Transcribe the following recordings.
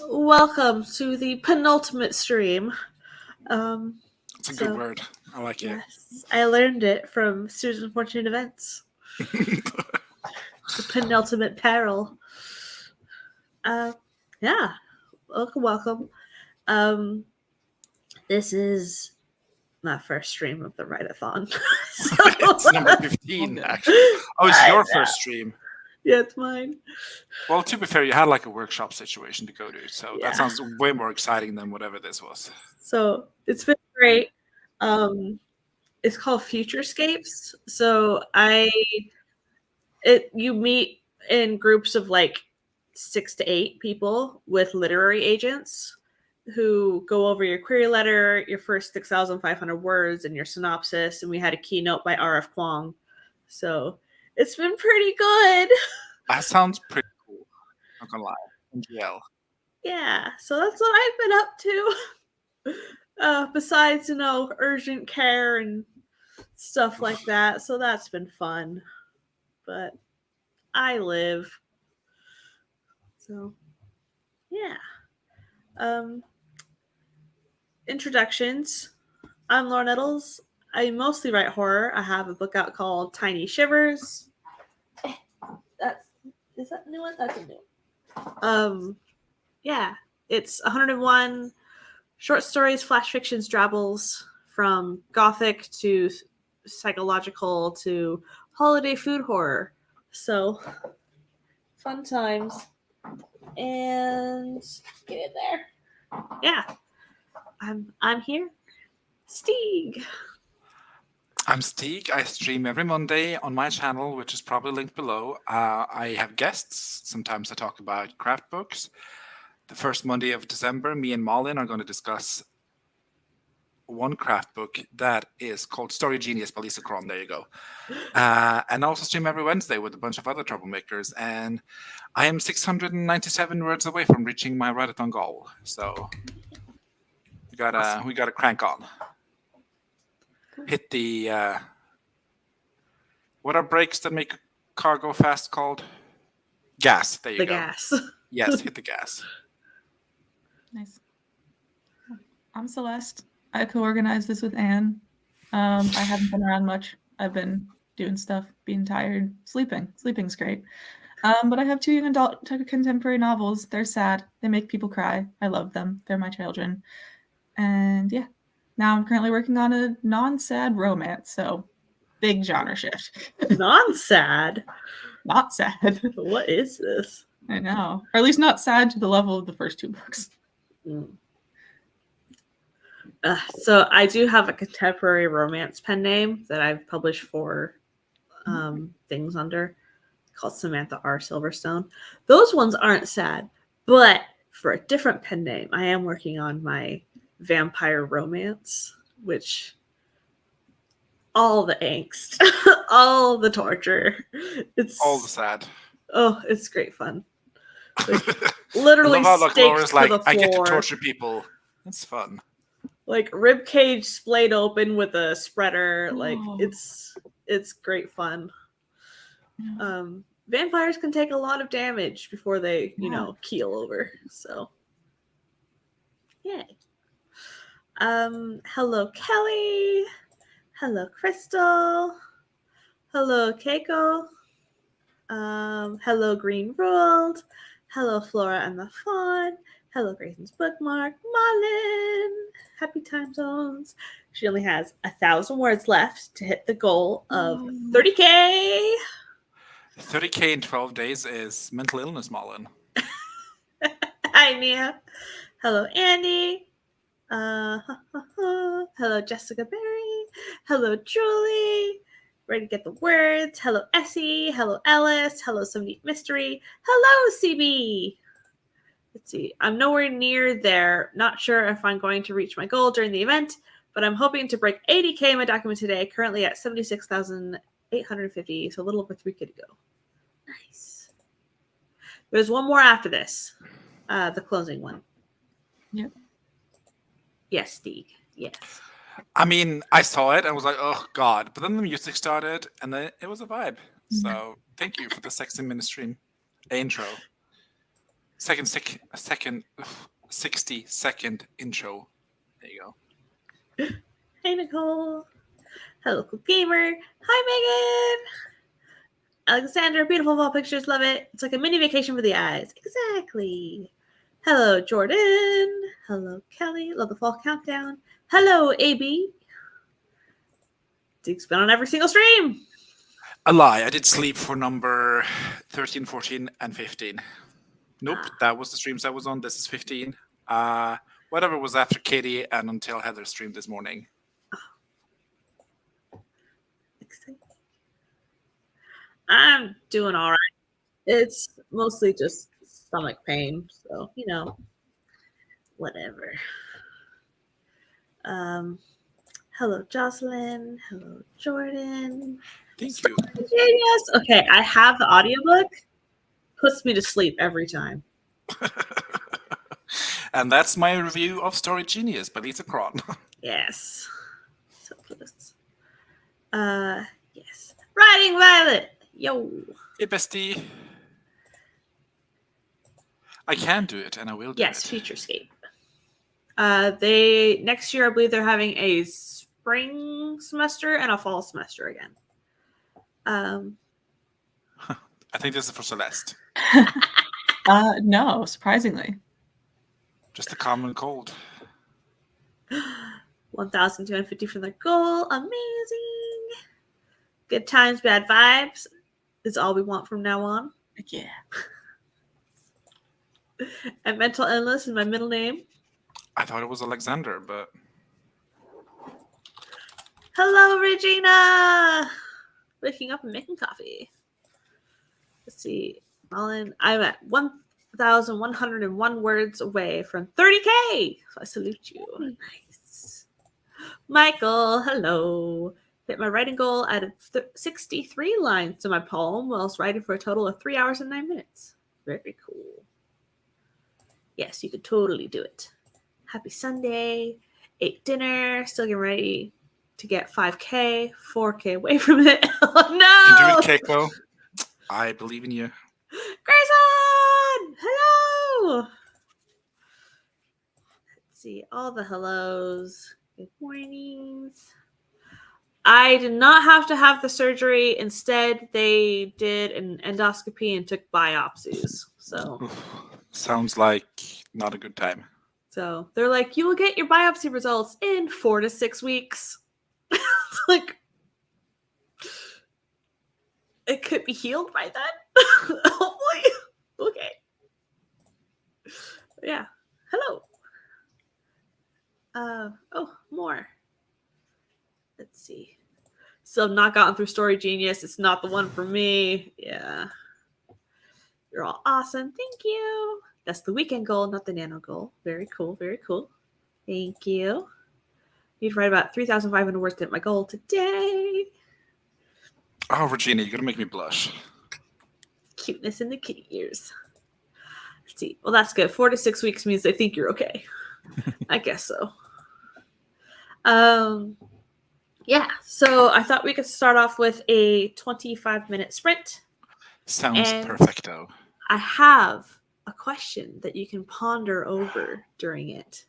welcome to the penultimate stream. It's a good word. I like it. Yes, I learned it from Susan Fortune Events. The penultimate peril. Yeah, welcome. This is my first stream of the Write-a-thon. So, it's number 15, actually. Oh, it's your first stream. Yeah, it's mine. Well, to be fair, you had like a workshop situation to go to, so that sounds way more exciting than whatever this was. So it's been great. It's called Futurescapes. So you meet in groups of like 6 to 8 people with literary agents who go over your query letter, your first 6,500 words, and your synopsis. And we had a keynote by R.F. Kuang. So it's been pretty good. That sounds pretty cool. Not gonna lie. NGL. Yeah, so that's what I've been up to. Besides, urgent care and stuff like that. So that's been fun. But I live. So, yeah. Introductions. I'm Lauren Nettles. I mostly write horror. I have a book out called Tiny Shivers. Is that a new one? That's a new one. Yeah. It's 101 short stories, flash fictions, drabbles, from gothic to psychological to holiday food horror. So, fun times. And get in there. Yeah. I'm here. Stig. I'm Stig. I stream every Monday on my channel, which is probably linked below. I have guests. Sometimes I talk about craft books. The first Monday of December, me and Malin are going to discuss one craft book that is called Story Genius by Lisa Cron. There you go. And I also stream every Wednesday with a bunch of other troublemakers. And I am 697 words away from reaching my write-a-thon goal. So we gotta crank on. Hit the what are brakes that make a car go fast called? Gas. There you go. The gas. Yes, hit the gas. Nice. I'm Celeste. I co-organized this with Anne. I haven't been around much. I've been doing stuff, being tired, sleeping. Sleeping's great. But I have 2 young adult contemporary novels. They're sad. They make people cry. I love them. They're my children. And yeah, now I'm currently working on a non-sad romance. So big genre shift. Non-sad? Not sad. What is this? I know. Or at least not sad to the level of the first 2 books. So I do have a contemporary romance pen name that I've published 4 things under, called Samantha R. Silverstone. Those ones aren't sad, but for a different pen name, I am working on my vampire romance, which all the angst, all the torture, it's all the sad. Oh, it's great fun. Like, literally I love how, staked to like, the floor. I get to torture people. It's fun. Like rib cage splayed open with a spreader. Like it's great fun. Vampires can take a lot of damage before they, keel over. So, yay. Hello, Kelly. Hello, Crystal. Hello, Keiko. Hello, Green World. Hello, Flora and the Fawn. Hello, Grayson's Bookmark. Malin. Happy time zones. She only has 1,000 words left to hit the goal of 30K. 30K in 12 days is mental illness, Malin. Hi, Nia. Hello, Andy. Hello, Jessica Berry. Hello, Julie. Ready to get the words. Hello, Essie. Hello, Ellis. Hello, Some Neat Mystery. Hello, CB. Let's see. I'm nowhere near there. Not sure if I'm going to reach my goal during the event, but I'm hoping to break 80K in my document today. Currently at 76,850, so a little over 3K to go. Nice. There's one more after this. The closing one. Yep. Yes, Stig. Yes. I mean, I saw it and was like, oh, God. But then the music started, and then it was a vibe. So thank you for the 60-minute stream intro. second 60-second intro. There you go. Hey, Nicole. Hello, cool gamer. Hi, Megan. Alexander, beautiful wall pictures. Love it. It's like a mini vacation for the eyes. Exactly. Hello, Jordan. Hello, Kelly. Love the fall countdown. Hello, AB. Duke's been on every single stream. A lie. I did sleep for number 13, 14, and 15. Nope, that was the streams I was on. This is 15. Whatever was after Katie and until Heather streamed this morning. I'm doing all right. It's mostly just stomach pain, so whatever. Hello, Jocelyn. Hello, Jordan. Thank you. Genius. Okay, I have the audiobook. Puts me to sleep every time. And that's my review of Story Genius by Lisa Cron. Yes. So close. Yes. Riding Violet. Yo. Hey, bestie. I can do it, and I will do Yes, it. Futurescape. They next year, I believe they're having a spring semester and a fall semester again. I think this is for Celeste. No, surprisingly. Just a common cold. 1,250 for the goal. Amazing. Good times, bad vibes is all we want from now on. Yeah. And mental illness is my middle name. I thought it was Alexander, but... Hello, Regina. Waking up and making coffee. Let's see. I'm at 1,101 words away from 30K. So I salute you. Nice. Michael, hello. Hit my writing goal. Added 63 lines to my poem whilst writing for a total of 3 hours and 9 minutes. Very cool. Yes, you could totally do it. Happy Sunday. Ate dinner. Still getting ready to get 5K, 4K away from it. Oh, no. You can do it, Keiko. I believe in you. Grayson! Hello! Let's see. All the hellos. Good mornings. I did not have to have the surgery. Instead, they did an endoscopy and took biopsies. So Sounds like not a good time. So they're like, you will get your biopsy results in 4 to 6 weeks. It's like, it could be healed by then. Hopefully. Okay. Yeah. Hello. Oh, more. Let's see. Still have not gotten through Story Genius. It's not the one for me. Yeah. You're all awesome. Thank you. That's the weekend goal, not the nano goal. Very cool. Very cool. Thank you. Need to write about 3,500 words to hit my goal today. Oh, Regina, you're going to make me blush. Cuteness in the kitty ears. Let's see. Well, that's good. 4 to 6 weeks means they think you're okay. I guess so. Yeah. So I thought we could start off with a 25-minute sprint. Sounds perfecto. I have a question that you can ponder over during it.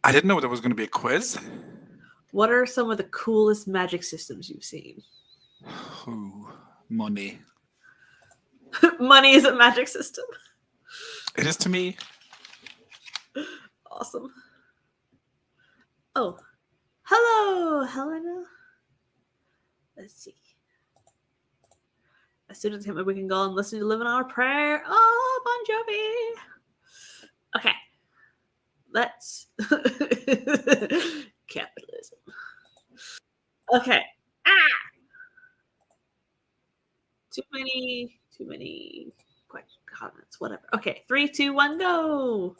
I didn't know there was going to be a quiz. What are some of the coolest magic systems you've seen? Ooh, money. Money is a magic system. It is to me. Awesome. Oh, hello, Helena. Let's see. As soon as I hit my weekend goal, I'm listening to Living on a Prayer. Oh, Bon Jovi. Okay. Let's. Capitalism. Okay. Too many comments. Whatever. Okay. 3, 2, 1, go.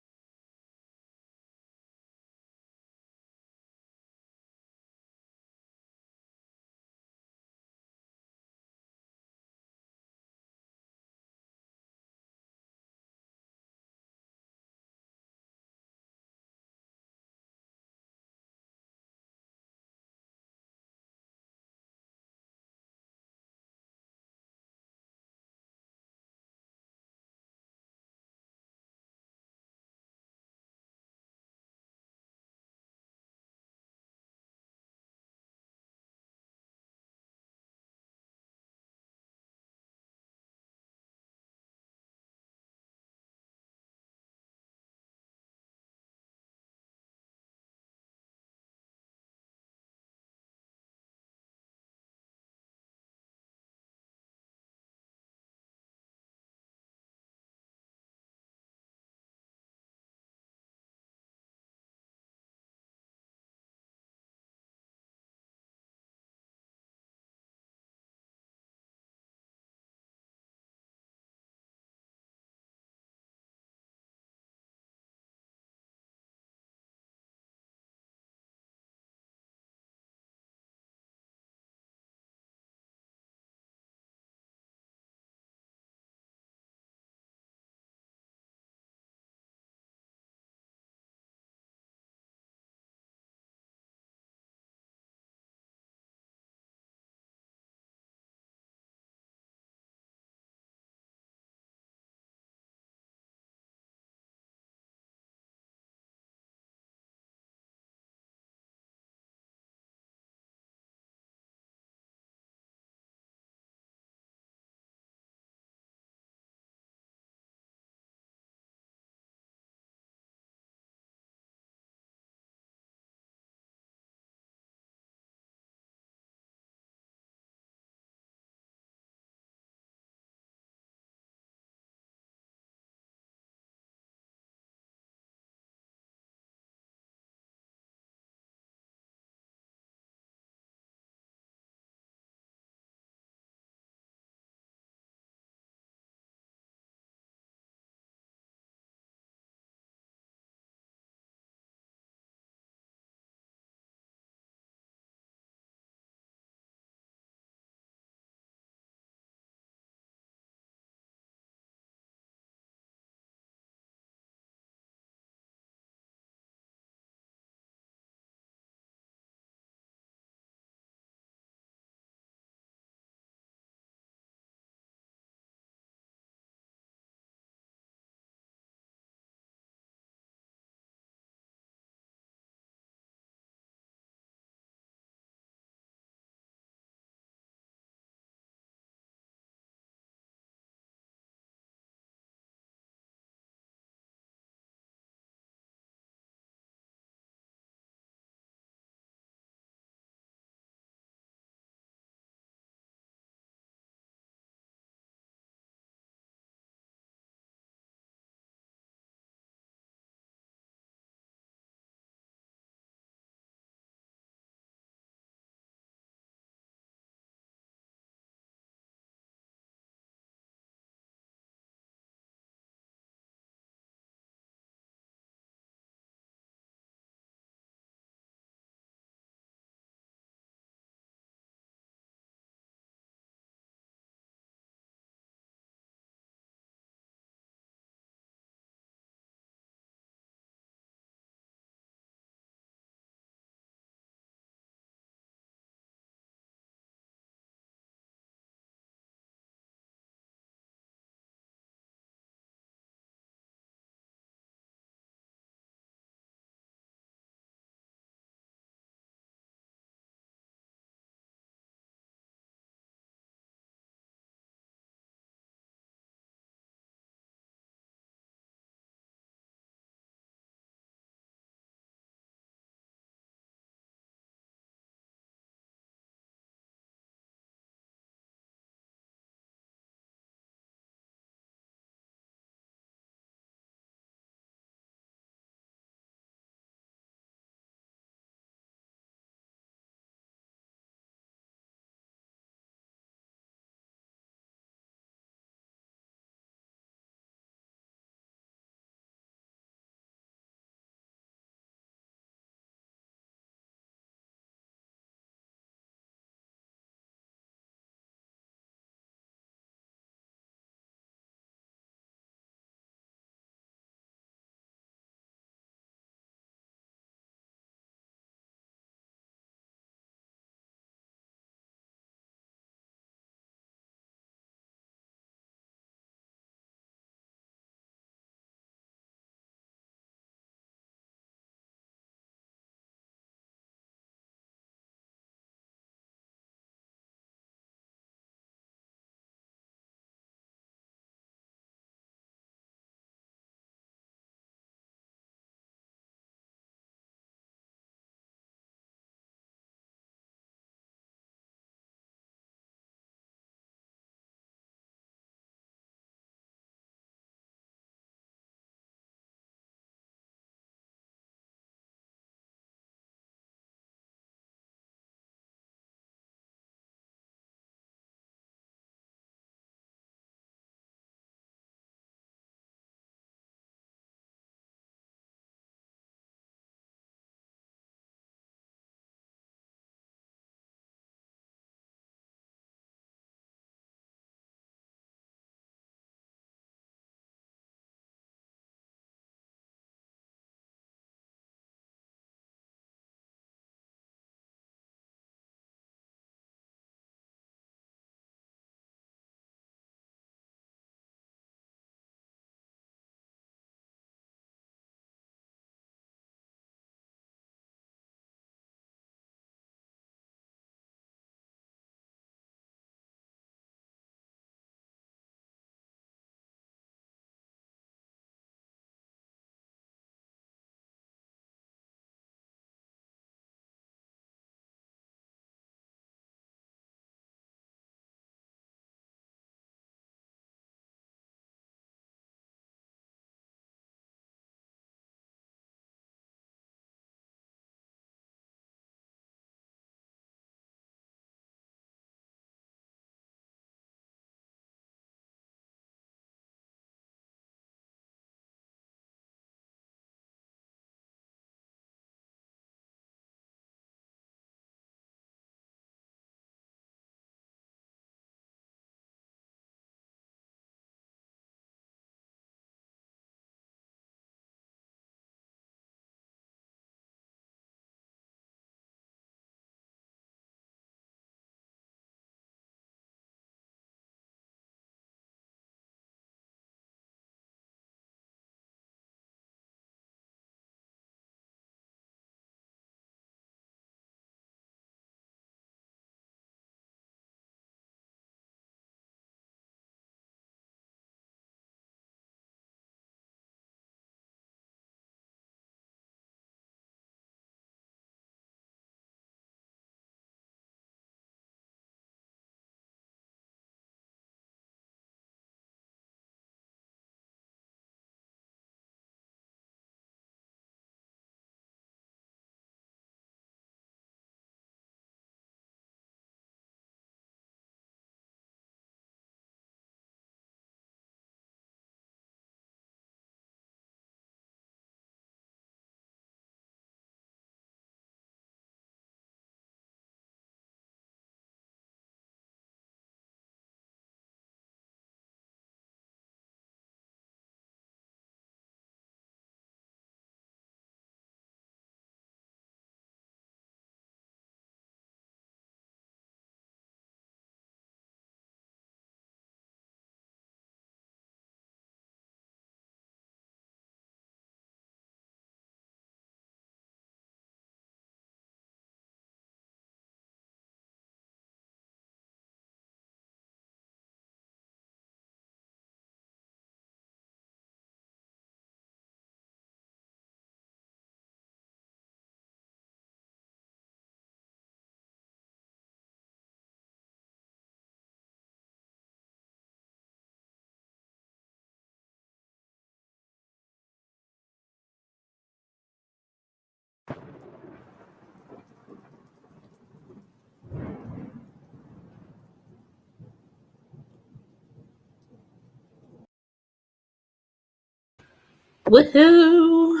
Woohoo!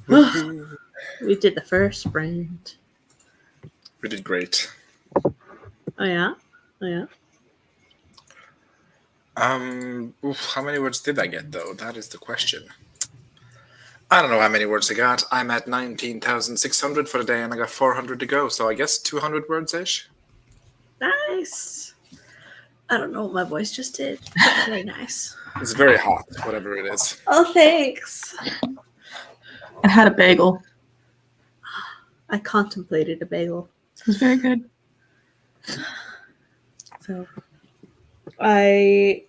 Woohoo. We did the first sprint. We did great. Oh yeah? Oh yeah? How many words did I get, though? That is the question. I don't know how many words I got. I'm at 19,600 for the day, and I got 400 to go. So I guess 200 words-ish. Nice. I don't know what my voice just did, but very nice. It's very hot, whatever it is. Oh, thanks. I had a bagel. I contemplated a bagel. It was very good. So I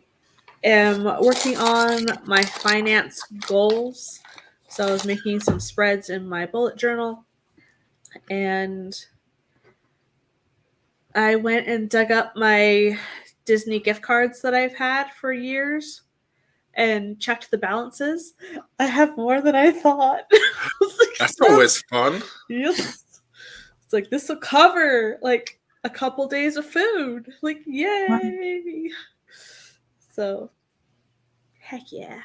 am working on my finance goals. So I was making some spreads in my bullet journal, and I went and dug up my Disney gift cards that I've had for years and checked the balances. I have more than I thought. I was like, That's always fun. yes. It's like, this will cover like a couple days of food. Like, yay. So, heck yeah.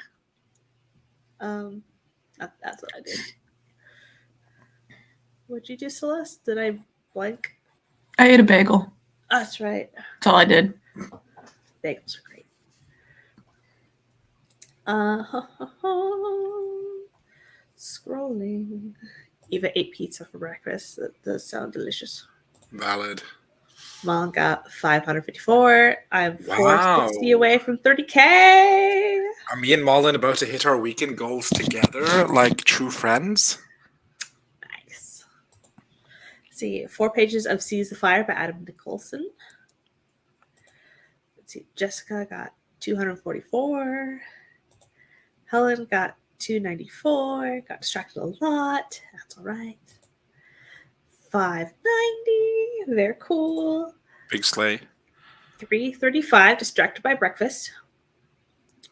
That's what I did. What'd you do, Celeste? Did I blank? I ate a bagel. That's right. That's all I did. Bagels are great. Scrolling. Eva ate pizza for breakfast. That does sound delicious. Valid. Mom got 554. I'm Wow. 460 away from 30K. Are me and Malin about to hit our weekend goals together, like true friends? Nice. Let's see, 4 pages of Seize the Fire by Adam Nicholson. Let's see, Jessica got 244. Helen got 294. Got distracted a lot. That's all right. 590. Very cool. Big sleigh. 335. Distracted by breakfast.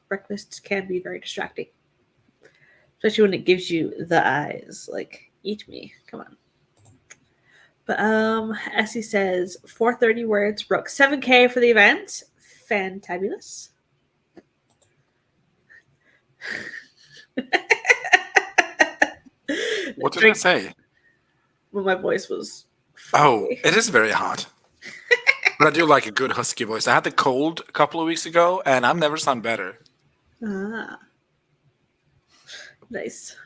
Breakfast can be very distracting, especially when it gives you the eyes. Like, eat me. Come on. But Essie says 430 words. Broke 7K for the event. Fantabulous. What did I say? Well, my voice was Oh, foggy. it is very hot. But I do like a good husky voice. I had the cold a couple of weeks ago, and I've never sound better. Ah. Nice.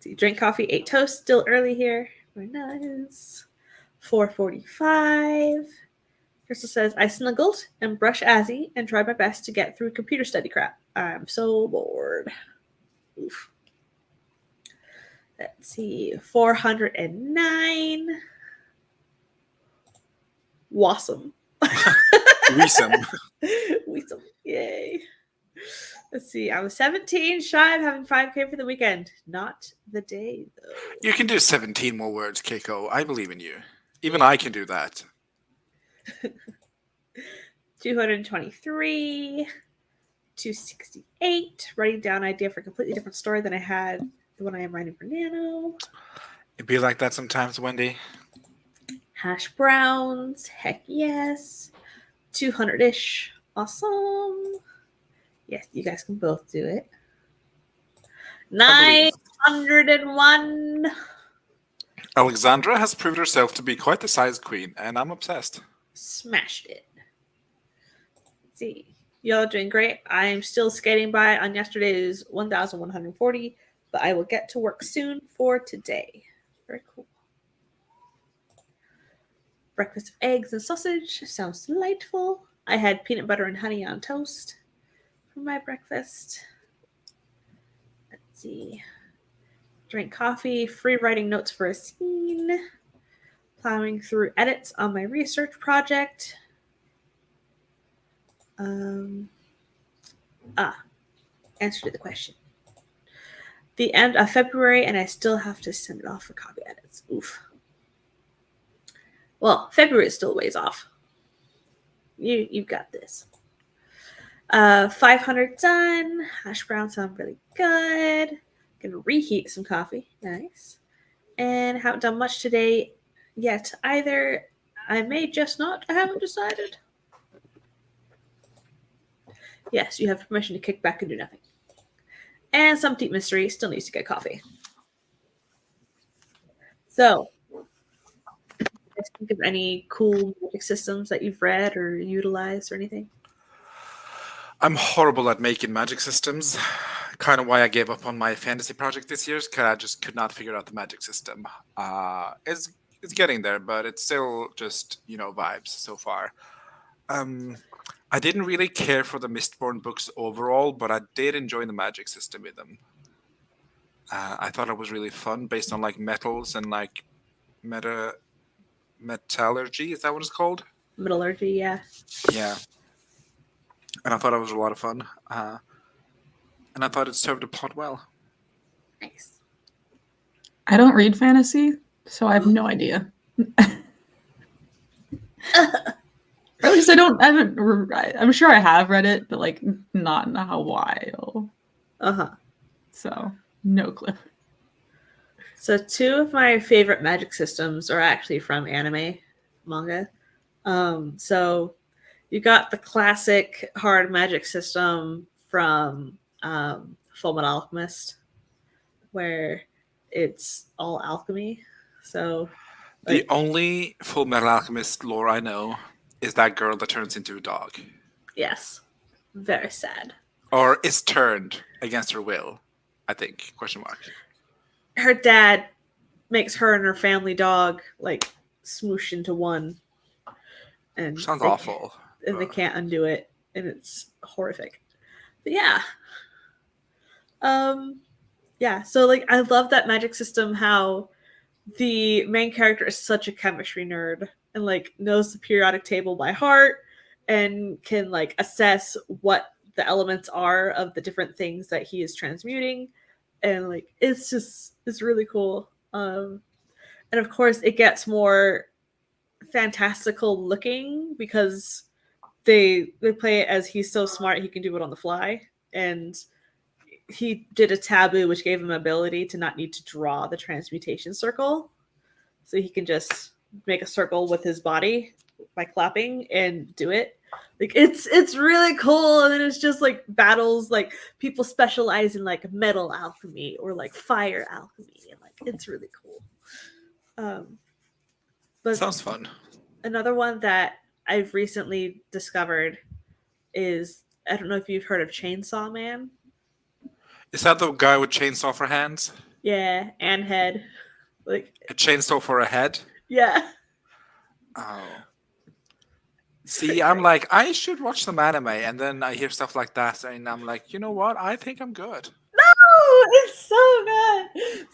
See, drink coffee, ate toast. Still early here. Very nice. 4:45. Crystal says, I snuggled and brushed Azzy and tried my best to get through computer study crap. I'm so bored. Oof. Let's see. 409. Awesome. Weesome. Weesome. Yay. Let's see. I was 17, shy of having 5K for the weekend. Not the day, though. You can do 17 more words, Keiko. I believe in you. Even I can do that. 223. 268. Writing down an idea for a completely different story than I had the one I am writing for Nano. It'd be like that sometimes, Wendy. Hash browns. Heck yes. 200-ish. Awesome. Yes, you guys can both do it. 901. Alexandra has proved herself to be quite the size queen, and I'm obsessed. Smashed it. Let's see. Y'all are doing great. I am still skating by on yesterday's 1,140, but I will get to work soon for today. Very cool. Breakfast of eggs and sausage sounds delightful. I had peanut butter and honey on toast for my breakfast. Let's see. Drink coffee, free writing notes for a scene, plowing through edits on my research project. Answer to the question. The end of February, and I still have to send it off for copy edits. Oof. Well, February is still a ways off. You've got this. 500 done. Hash browns sound really good. Gonna reheat some coffee. Nice. And haven't done much today yet either. I may just not. I haven't decided. Yes, you have permission to kick back and do nothing. And some deep mystery still needs to get coffee. So, guys think of any cool magic systems that you've read or utilized or anything? I'm horrible at making magic systems. Kind of why I gave up on my fantasy project this year, because I just could not figure out the magic system. It's getting there, but it's still just vibes so far. I didn't really care for the Mistborn books overall, but I did enjoy the magic system in them. I thought it was really fun, based on like metals and like metallurgy. Is that what it's called? Metallurgy, yeah. Yeah. And I thought it was a lot of fun. And I thought it served the plot well. Nice. I don't read fantasy, so I have no idea. Or at least I'm sure I have read it, but like not in a while. So no clue. So 2 of my favorite magic systems are actually from anime manga. So you got the classic hard magic system from Fullmetal Alchemist, where it's all alchemy. So the only Full Metal Alchemist lore I know is that girl that turns into a dog. Yes. Very sad. Or is turned against her will, I think. Question mark. Her dad makes her and her family dog like smoosh into one. And sounds awful. And they can't undo it. And it's horrific. But yeah. Yeah, so like I love that magic system, how the main character is such a chemistry nerd and like knows the periodic table by heart and can like assess what the elements are of the different things that he is transmuting, and like it's really cool. And of course it gets more fantastical looking because they play it as he's so smart he can do it on the fly, and he did a taboo which gave him ability to not need to draw the transmutation circle, so he can just make a circle with his body by clapping and do it. Like it's really cool. And then it's just like battles, like people specialize in like metal alchemy or like fire alchemy, and like it's really cool. But sounds fun. Another one that I've recently discovered is, I don't know if you've heard of Chainsaw Man. Is that the guy with chainsaw for hands? Yeah, and head. Like a chainsaw for a head? Yeah. Oh. See, I'm like, I should watch some anime, and then I hear stuff like that, and I'm like, you know what? I think I'm good. No, it's so good.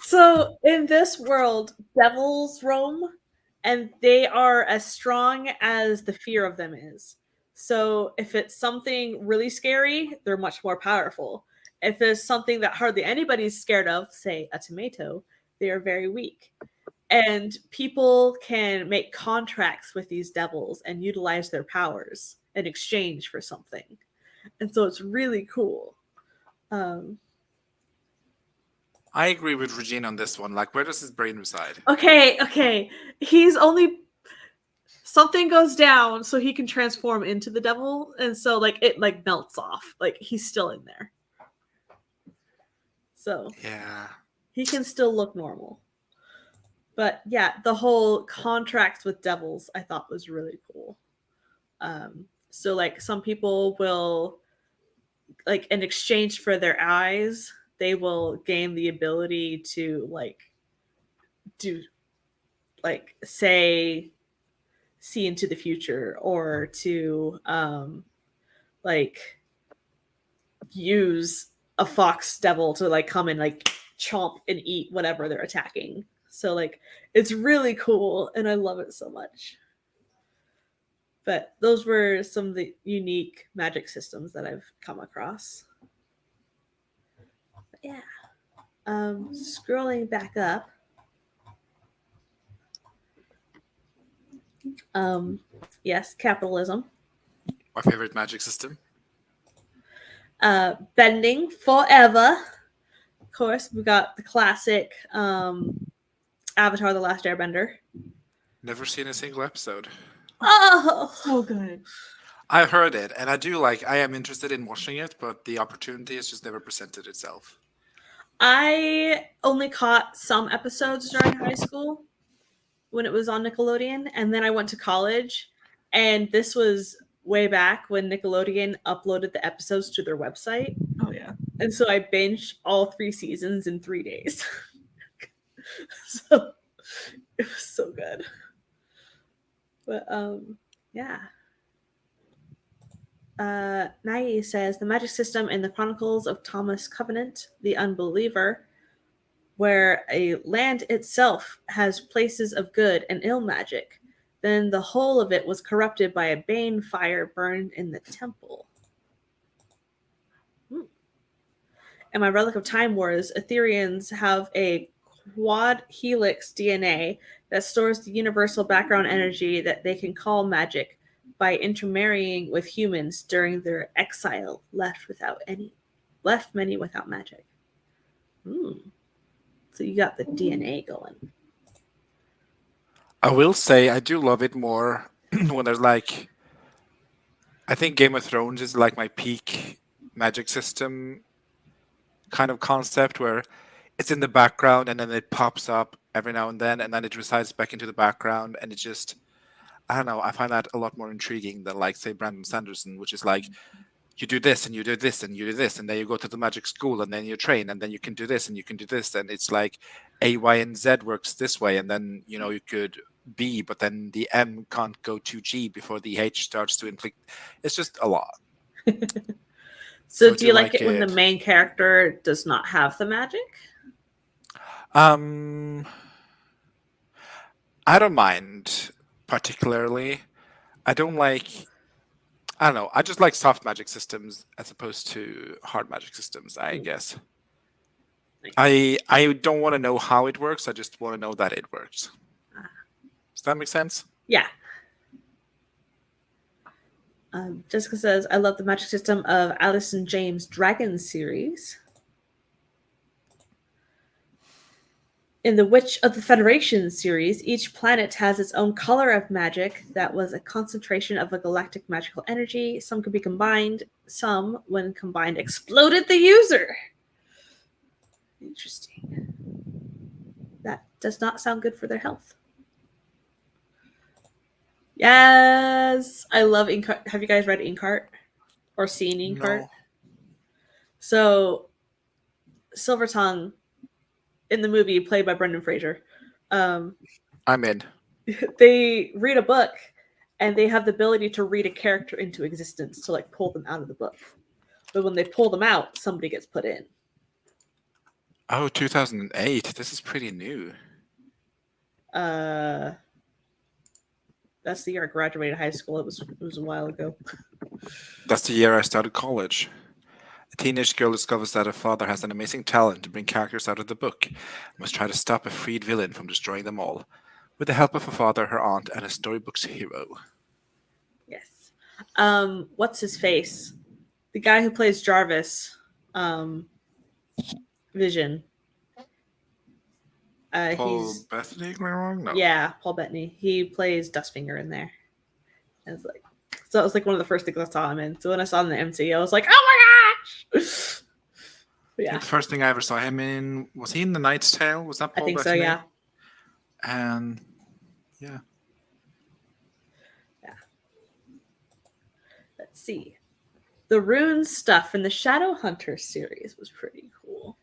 So in this world, devils roam, and they are as strong as the fear of them is. So if it's something really scary, they're much more powerful. If it's something that hardly anybody's scared of, say a tomato, they are very weak. And people can make contracts with these devils and utilize their powers in exchange for something. And so it's really cool. I agree with Regina on this one. Like, where does his brain reside? Okay. He's only... Something goes down so he can transform into the devil. And so, like, it, like, melts off. Like, he's still in there. So... Yeah. He can still look normal. But yeah, the whole contracts with devils I thought was really cool. So like some people will, like in exchange for their eyes, they will gain the ability to like do, like say, see into the future, or to like use a fox devil to like come and like chomp and eat whatever they're attacking. So like it's really cool and I love it so much. But those were some of the unique magic systems that I've come across. But yeah. Scrolling back up. Yes, capitalism. My favorite magic system. Bending forever. Of course, we got the classic Avatar: The Last Airbender. Never seen a single episode. Oh, so good. I heard it, and I am interested in watching it, but the opportunity has just never presented itself. I only caught some episodes during high school when it was on Nickelodeon, and then I went to college, and this was way back when Nickelodeon uploaded the episodes to their website. Oh yeah. And so I binged all 3 seasons in 3 days. So it was so good. But yeah. Nai says the magic system in the Chronicles of Thomas Covenant, the Unbeliever, where a land itself has places of good and ill magic. Then the whole of it was corrupted by a bane fire burned in the temple. In my Relic of Time Wars, Ethereans have a quad helix DNA that stores the universal background energy that they can call magic by intermarrying with humans during their exile, left many without magic. So you got the DNA going. I will say I do love it more when there's like, I think Game of Thrones is like my peak magic system kind of concept where it's in the background and then it pops up every now and then it resides back into the background, and it just, I don't know, I find that a lot more intriguing than like say Brandon Sanderson, which is like you do this and you do this and you do this and then you go to the magic school and then you train and then you can do this and you can do this, and it's like A, Y, and Z works this way, and then you could B, but then the M can't go to G before the H starts to inflict. It's just a lot. So do you like it when the main character does not have the magic? I don't mind particularly. I don't know. I just like soft magic systems as opposed to hard magic systems, I guess. I don't want to know how it works. I just want to know that it works. Does that make sense? Yeah. Jessica says, I love the magic system of Alice and James' Dragon series. In the Witch of the Federation series, each planet has its own color of magic that was a concentration of a galactic magical energy. Some could be combined. Some, when combined, exploded the user. Interesting. That does not sound good for their health. Yes! I love Inkheart. Have you guys read Inkheart? Or seen Inkheart? No. So, Silvertongue, in the movie played by Brendan Fraser, I'm in. They read a book and they have the ability to read a character into existence to like pull them out of the book. But when they pull them out, somebody gets put in. Oh, 2008. This is pretty new. That's the year I graduated high school. It was a while ago. That's the year I started college. A teenage girl discovers that her father has an amazing talent to bring characters out of the book and must try to stop a freed villain from destroying them all, with the help of her father, her aunt, and a storybook's hero. Yes. What's his face? The guy who plays Jarvis, Vision. Paul Bettany, am I wrong? No. Yeah, Paul Bettany. He plays Dustfinger in there. And it's like, so it was like one of the first things I saw him in. So when I saw him in the MCU, I was like, oh my gosh! Yeah. The first thing I ever saw him in, was he in The Knight's Tale? Was that Paul I think Bettany? so, yeah. And yeah. Yeah. Let's see. The rune stuff in the Shadowhunter series was pretty cool.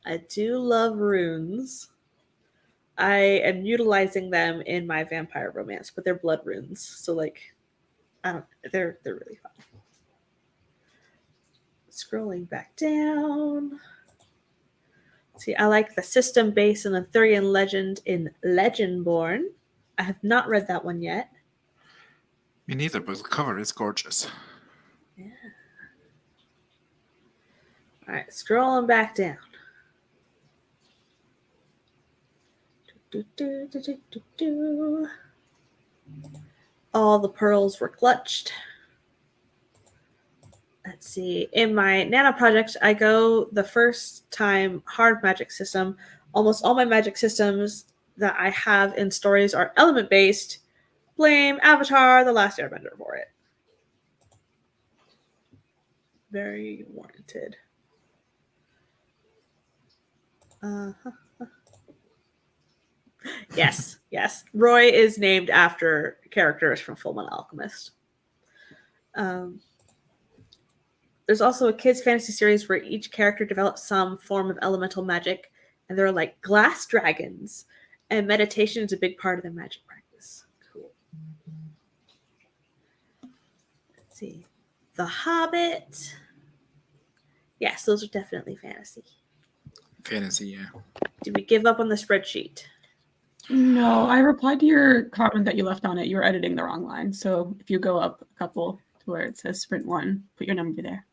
I do love runes. I am utilizing them in my vampire romance, but they're blood runes. So like, they're really fun. Scrolling back down. See, I like the system based on Arthurian legend in Legendborn. I have not read that one yet. Me neither, but the cover is gorgeous. Yeah. All right, scrolling back down. All the pearls were clutched. Let's see. In my Nano project, I go the first time hard magic system. Almost all my magic systems that I have in stories are element based. Blame Avatar: The Last Airbender for it. Very warranted. Yes, yes. Roy is named after characters from Fullmetal Alchemist. There's also a kids' fantasy series where each character develops some form of elemental magic, and they're like glass dragons, and meditation is a big part of their magic practice. Cool. Let's see. The Hobbit. Yes, those are definitely fantasy. Fantasy, yeah. Did we give up on the spreadsheet? No, I replied to your comment that you left on it. You were editing the wrong line. So if you go up a couple to where it says sprint 1, put your number there.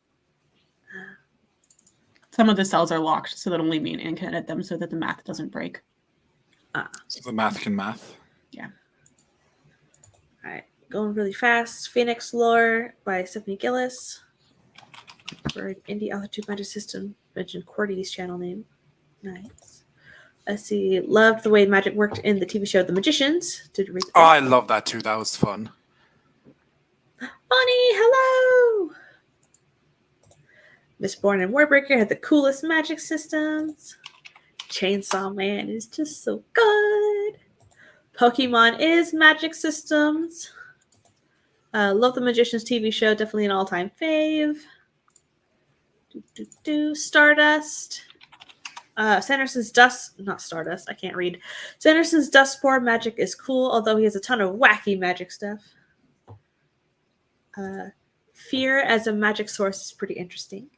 Some of the cells are locked, so that only me and Anne can edit them so that the math doesn't break. So the math can math. Yeah. All right, going really fast. Phoenix Lore by Stephanie Gillis. For an indie altitude magic system. Mentioned Cordy's channel name. Nice. Let's see. Loved the way magic worked in the TV show The Magicians. Did you read the Oh, I love that too. That was fun. Bonnie, hello! Mistborn and Warbreaker had the coolest magic systems. Chainsaw Man is just so good. Pokemon is magic systems. Love the Magicians TV show. Definitely an all-time fave. Stardust. Sanderson's Dust, not Stardust, I can't read. Sanderson's Dustspore magic is cool, although he has a ton of wacky magic stuff. Fear as a magic source is pretty interesting.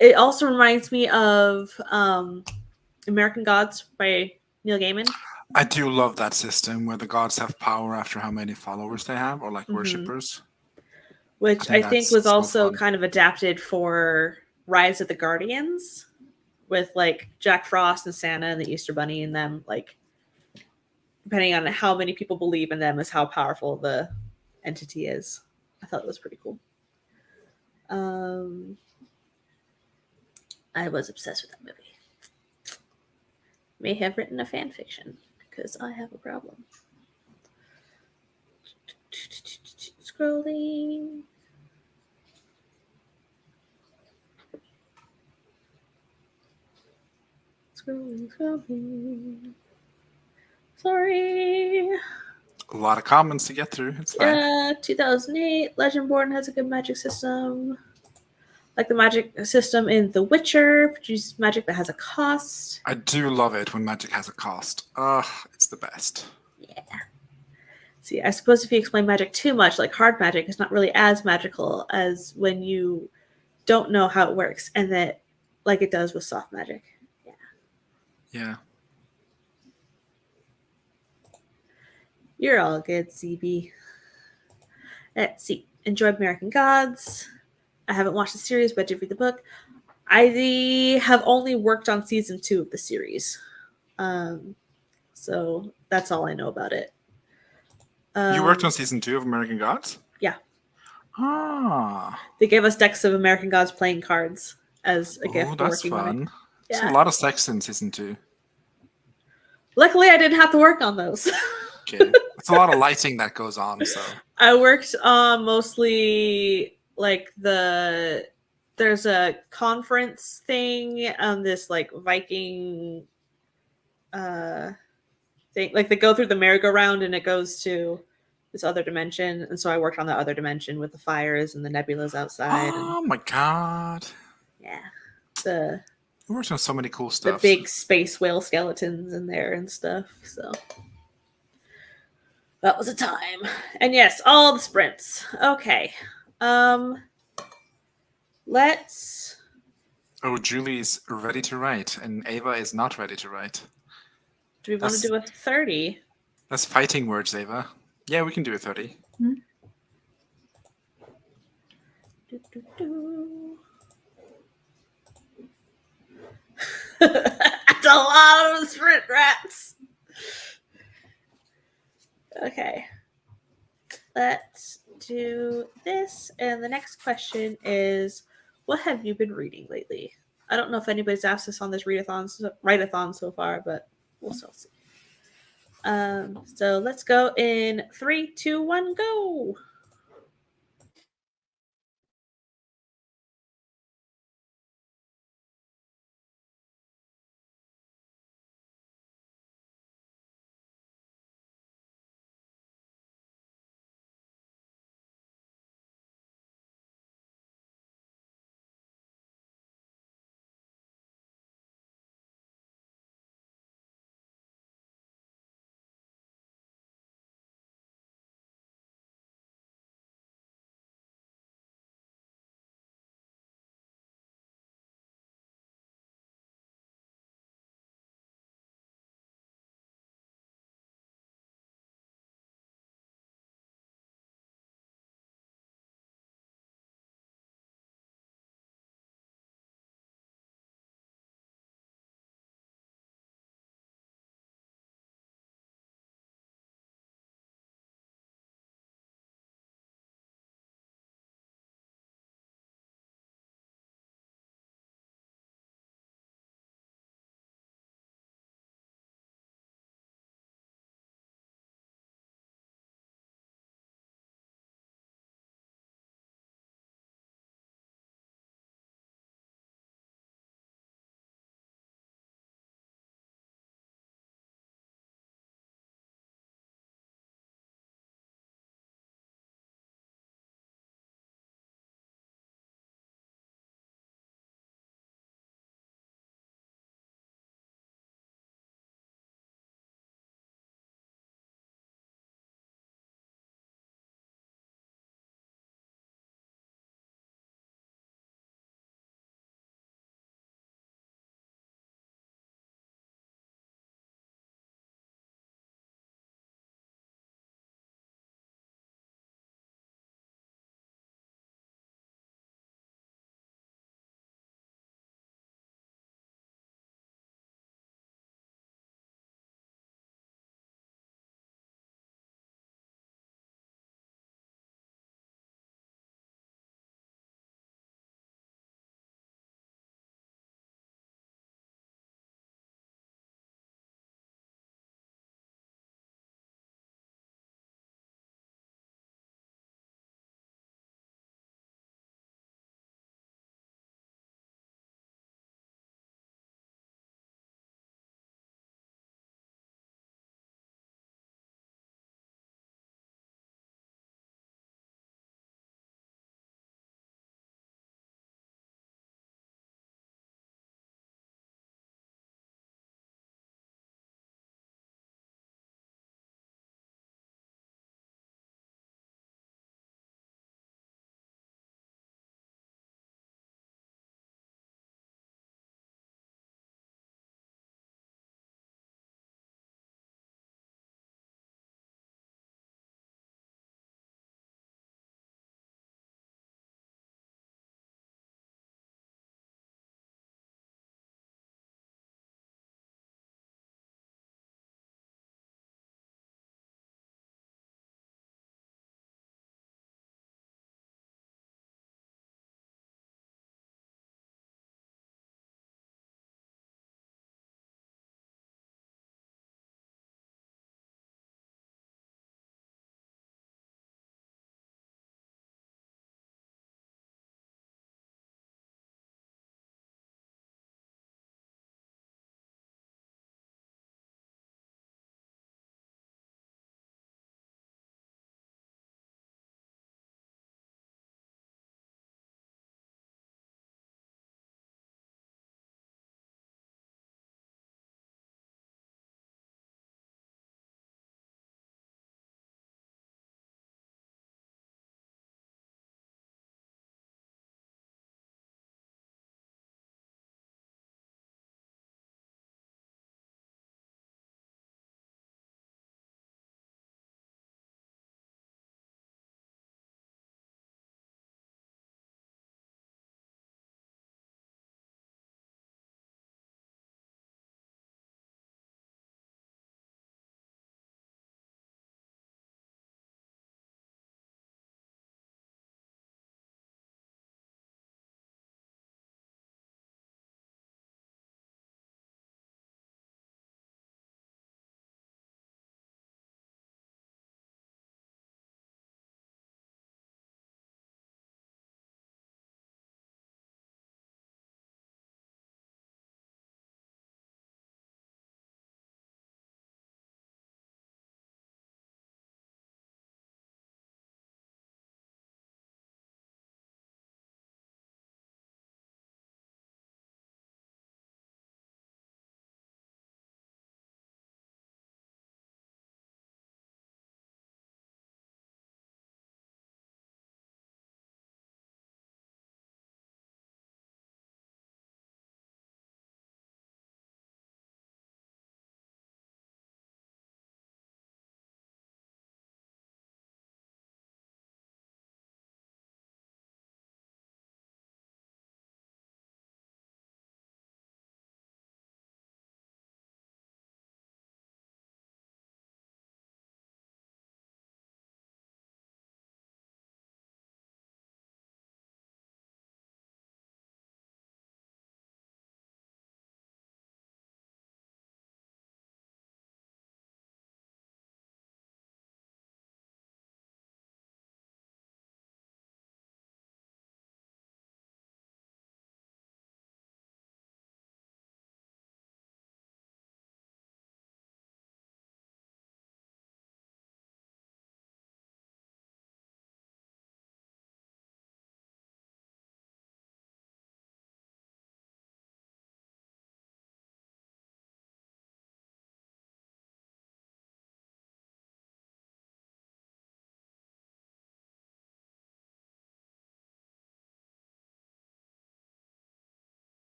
It also reminds me of American Gods by Neil Gaiman. I do love that system where the gods have power after how many followers they have, or like worshippers. Which I think was so also fun. kind of adapted for Rise of the Guardians, with like Jack Frost and Santa and the Easter Bunny and them, like depending on how many people believe in them is how powerful the entity is. I thought it was pretty cool. I was obsessed with that movie. May have written a fan fiction because I have a problem. Scrolling. Scrolling. Sorry. A lot of comments to get through. It's fine. 2008. Legendborn has a good magic system. Like the magic system in The Witcher, produces magic that has a cost. I do love it when magic has a cost. It's the best. Yeah. See, I suppose if you explain magic too much, like hard magic, it's not really as magical as when you don't know how it works, and that, like it does with soft magic. Yeah. Yeah. You're all good, CB. Let's see. Enjoyed American Gods. I haven't watched the series, but I did read the book. I have only worked on season 2 of the series. So that's all I know about it. You worked on season 2 of American Gods? Yeah. Ah. They gave us decks of American Gods playing cards as a gift for That's working on it. fun. Yeah. There's a lot of sex in season 2. Luckily, I didn't have to work on those. Okay. It's a lot of lighting that goes on, so. I worked on mostly like there's a conference thing on this like Viking thing. Like they go through the merry-go-round and it goes to this other dimension. And so I worked on the other dimension with the fires and the nebulas outside. Oh my god. Yeah. You worked on so many cool The stuff. big space whale skeletons in there and stuff. So that was a time. And yes, all the sprints. Okay. Let's. Oh, Julie's ready to write, and Ava is not ready to write. Do we want to do a 30? That's fighting words, Ava. Yeah, we can do a 30. Hmm? That's a lot of sprint rats. Okay. Let's do this. And the next question is, what have you been reading lately? I don't know if anybody's asked us on this write-a-thon so far, but we'll still see. So let's go in 3, 2, 1, go.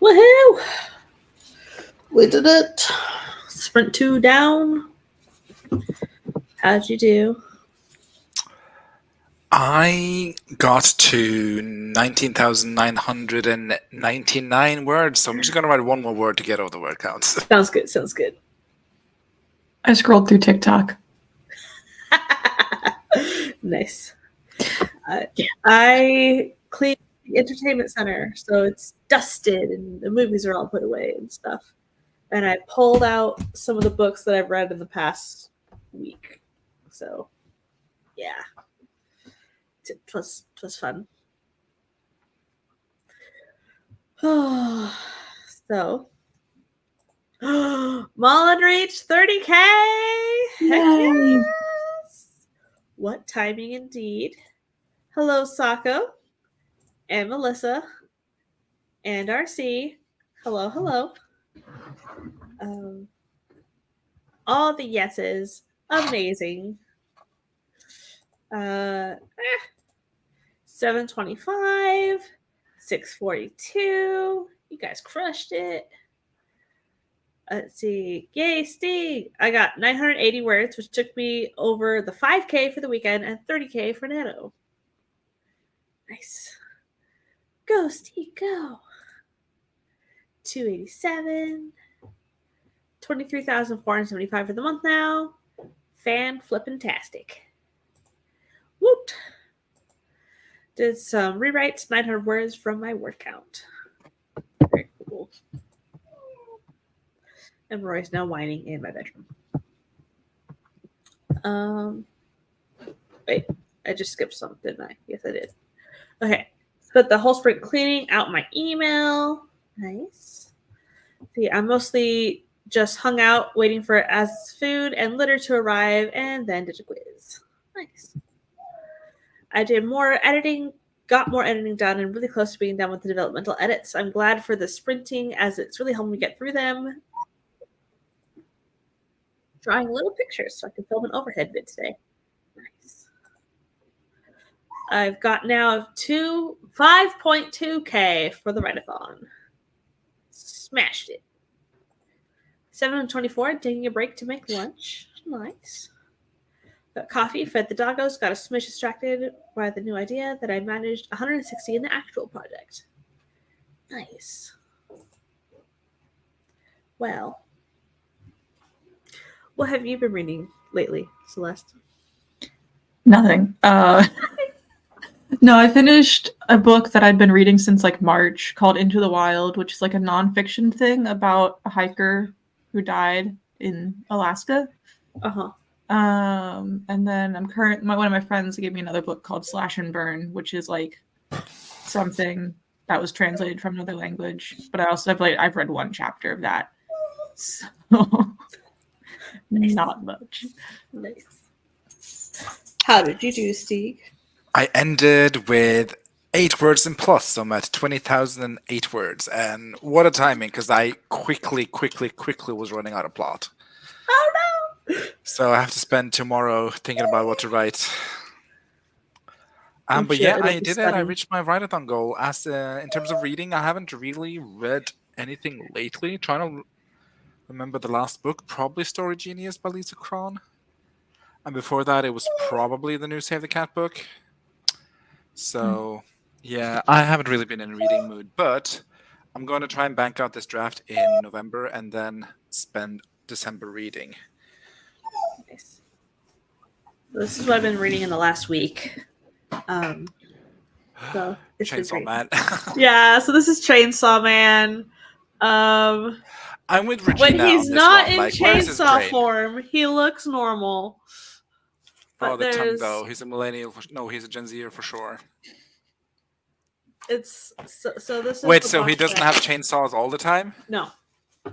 Woohoo! We did it. Sprint 2 down. How'd you do? I got to 19,999 words, so I'm just going to write one more word to get over the word count. Sounds good. Sounds good. I scrolled through TikTok. Nice. I cleaned the entertainment center, so it's dusted and the movies are all put away and stuff. And I pulled out some of the books that I've read in the past week. So, yeah. It was fun. So, Mullen reached 30K. Heck Yay. yes! What timing indeed. Hello, Sako and Melissa and RC. Hello, hello. All the yeses. Amazing. 725, 642. You guys crushed it. Let's see. Yay, Stig! I got 980 words, which took me over the 5K for the weekend and 30K for Nano. Nice. Go, Stig, go. 287. 23,475 for the month now. Fan flippin-tastic. Woot! Did some rewrites, 900 words from my word count. Very cool. And Roy's now whining in my bedroom. Wait, I just skipped some, didn't I? Yes, I did. Okay. Spent the whole sprint cleaning out my email. Nice. See, I mostly just hung out waiting for as food and litter to arrive and then did a quiz. Nice. I did more editing, got more editing done, and really close to being done with the developmental edits. I'm glad for the sprinting as it's really helped me get through them. Drawing little pictures so I can film an overhead vid today. Nice. I've got now 5.2K for the write-a-thon. Smashed it. 7:24, taking a break to make lunch. Nice. Got coffee, fed the doggos, got a smidge distracted by the new idea that I managed 160 in the actual project. Nice. Well, what have you been reading lately, Celeste? Nothing. No, I finished a book that I'd been reading since like March called Into the Wild, which is like a nonfiction thing about a hiker who died in Alaska. Uh-huh. And then one of my friends gave me another book called Slash and Burn, which is like something that was translated from another language. But I've read one chapter of that. So Nice. Not much. Nice. How did you do, Stig? I ended with 8 words in plus, so I'm at 20,008 words. And what a timing, because I quickly was running out of plot. Oh no! So I have to spend tomorrow thinking about what to write. I'm But sure yeah, it'll I be did it. stunning. I reached my write-a-thon goal. As in terms of reading, I haven't really read anything lately. Trying to remember the last book, probably Story Genius by Lisa Cron. And before that, it was probably the new Save the Cat book. So yeah, I haven't really been in a reading mood, but I'm going to try and bank out this draft in November and then spend December reading. Nice. This is what I've been reading in the last week. So it's been Chainsaw great. Man. Yeah, so this is Chainsaw Man. I'm with Regina When he's on this not one. in Like, where's his chainsaw brain? form, he looks normal. But Oh, the tongue there's though. He's a millennial. No, he's a Gen Zer for sure. it's so this is Wait, the so he box doesn't set. have chainsaws all the time? No. So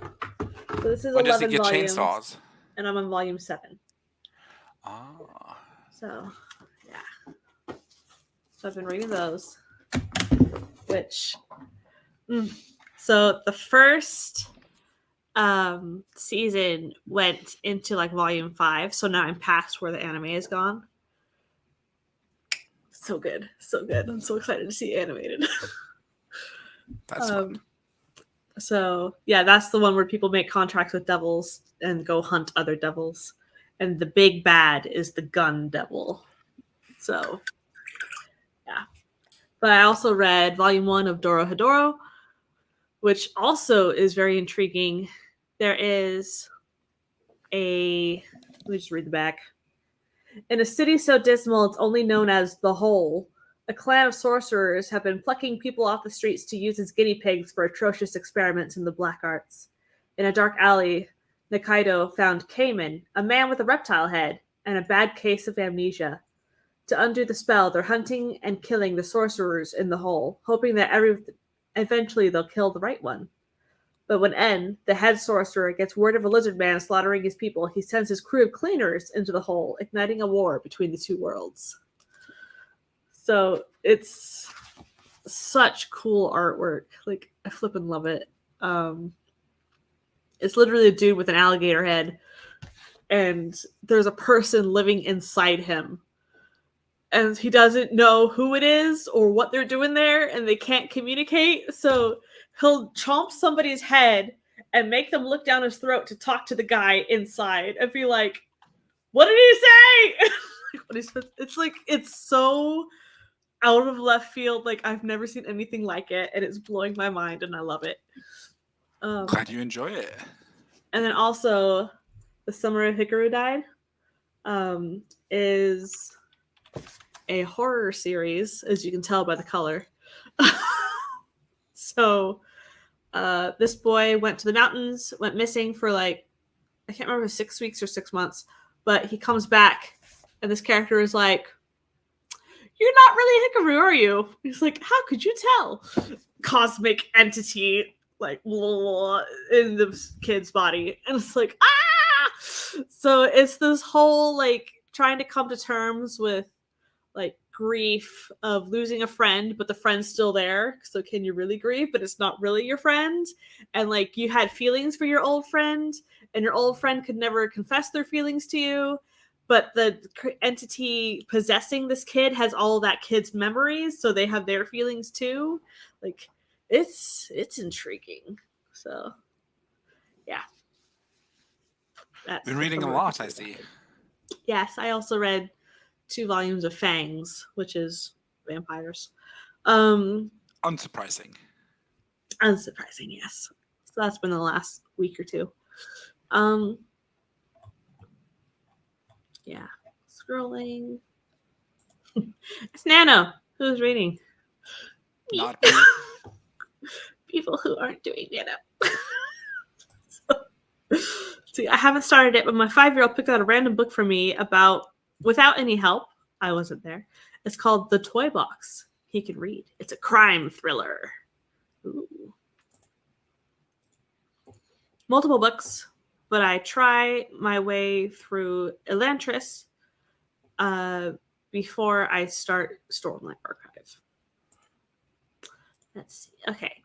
this is When does he 11 get volumes, chainsaws? and I'm on volume 7. Ah. So yeah. So I've been reading those. Which so the first season went into like volume 5, so now I'm past where the anime is gone. So good. I'm so excited to see it animated. That's fun. So yeah, that's the one where people make contracts with devils and go hunt other devils. And the big bad is the gun devil. So yeah. But I also read volume 1 of Doro Hedoro, which also is very intriguing. There is let me just read the back. In a city so dismal it's only known as the Hole, a clan of sorcerers have been plucking people off the streets to use as guinea pigs for atrocious experiments in the black arts. In a dark alley, Nikaido found Cayman, a man with a reptile head, and a bad case of amnesia. To undo the spell, they're hunting and killing the sorcerers in the Hole, hoping that eventually they'll kill the right one. But when En, the head sorcerer, gets word of a lizard man slaughtering his people, he sends his crew of cleaners into the Hole, igniting a war between the two worlds. So it's such cool artwork. Like, I flippin' love it. It's literally a dude with an alligator head, and there's a person living inside him. And he doesn't know who it is or what they're doing there, and they can't communicate. So he'll chomp somebody's head and make them look down his throat to talk to the guy inside and be like, what did he say? What he says. It's like, it's so out of left field. Like, I've never seen anything like it, and it's blowing my mind, and I love it. Glad you enjoy it. And then also, The Summer of Hikaru Died is a horror series, as you can tell by the color. So this boy went to the mountains, went missing for like, I can't remember, 6 weeks or 6 months, but he comes back, and this character is like, you're not really Hikaru, are you? He's like, how could you tell? Cosmic entity, like, in the kid's body. And it's like, ah! So it's this whole, like, trying to come to terms with, like, grief of losing a friend, but the friend's still there. So can you really grieve? But it's not really your friend. And, like, you had feelings for your old friend, and your old friend could never confess their feelings to you. But the entity possessing this kid has all that kid's memories, so they have their feelings too. Like, it's intriguing. So, yeah. Been reading a lot, I see. Yes, I also read 2 volumes of Fangs, which is vampires. Unsurprising. Unsurprising, yes. So that's been the last week or 2. Yeah. Scrolling. It's Nano. Who's reading? Me. Not me. People who aren't doing Nano. See, I haven't started it, but my 5-year-old picked out a random book for me about, without any help, I wasn't there. It's called The Toy Box. He could read. It's a crime thriller. Ooh. Multiple books, but I try my way through Elantris before I start Stormlight Archive. Let's see. Okay.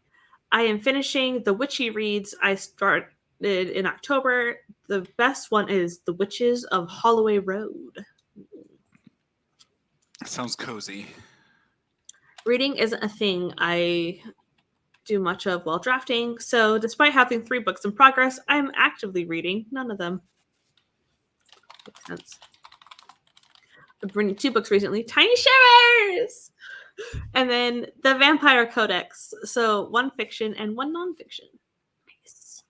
I am finishing the Witchy reads I started in October. The best one is The Witches of Holloway Road. Sounds cozy. Reading isn't a thing I do much of while drafting, so despite having 3 books in progress, I'm actively reading none of them. Makes sense. I'm reading 2 books recently. Tiny Shivers! And then the Vampire Codex. So 1 fiction and 1 nonfiction. Nice.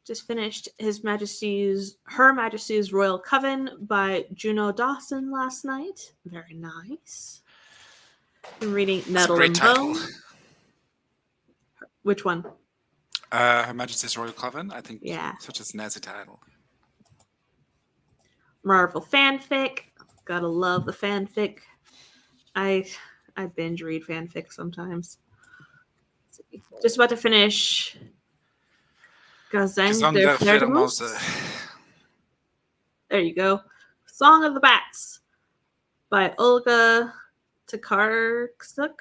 Just finished Her Majesty's Royal Coven by Juno Dawson last night. Very nice. I'm reading Nettle and Bone. Which one? Her Majesty's Royal Coven. I think. Yeah. Such a snazzy title. Marvel fanfic. Gotta love the fanfic. I binge read fanfic sometimes. Just about to finish Gesang der Fledermaus. There you go. Song of the Bats by Olga Tokarczuk.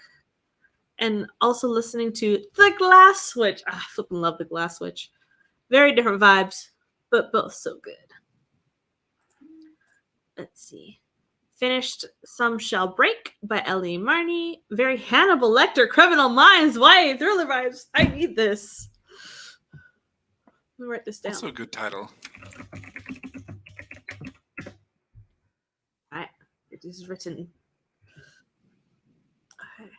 And also listening to The Glass Switch. I flipping love The Glass Switch. Very different vibes, but both so good. Let's see. Finished Some Shall Break by Ellie Marney. Very Hannibal Lecter, Criminal Minds, YA thriller vibes. I need this. Let me write this down. Also a good title. Alright, this is written. Okay.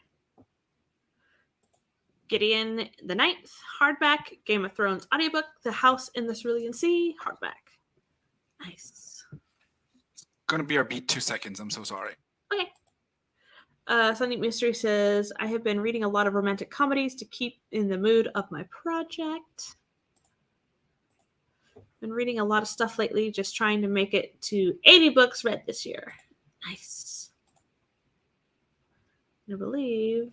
Gideon the Ninth, hardback. Game of Thrones audiobook. The House in the Cerulean Sea, hardback. Nice. Gonna be our beat 2 seconds. I'm so sorry. Okay. Sunny Mystery says, I have been reading a lot of romantic comedies to keep in the mood of my project. Been reading a lot of stuff lately, just trying to make it to 80 books read this year. Nice. I believe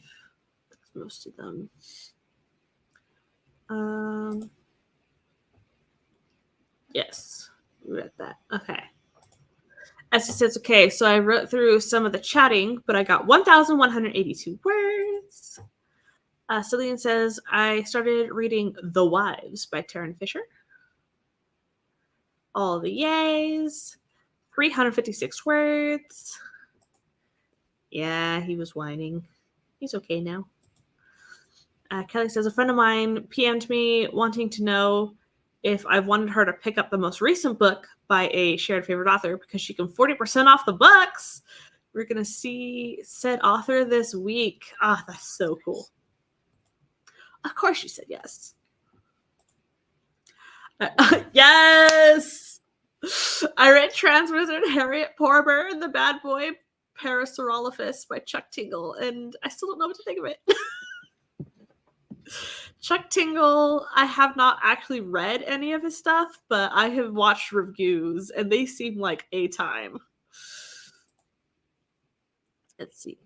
that's most of them. Yes, we read that. Okay. As he says, okay, so I wrote through some of the chatting, but I got 1,182 words. Cillian says, I started reading The Wives by Taryn Fisher. All the yays. 356 words. Yeah, he was whining. He's okay now. Kelly says, a friend of mine PM'd me wanting to know if I wanted her to pick up the most recent book by a shared favorite author because she can 40% off the books. We're going to see said author this week. Ah, that's so cool. Of course she said yes. Yes! I read Trans Wizard Harriet Porber and the Bad Boy Parasaurolophus by Chuck Tingle, and I still don't know what to think of it. Chuck Tingle, I have not actually read any of his stuff, but I have watched reviews, and they seem like a time. Let's see.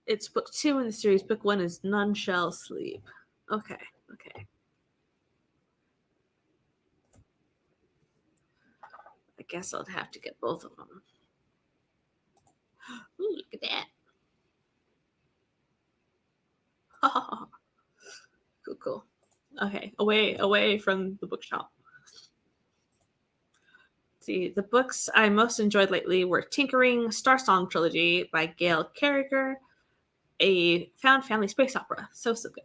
It's book 2 in the series. Book 1 is None Shall Sleep. Okay. I guess I'll have to get both of them. Ooh, look at that. Cool. Okay, away from the bookshop. Let's see, the books I most enjoyed lately were Tinkering Star Song Trilogy by Gail Carriger, a found family space opera. So good.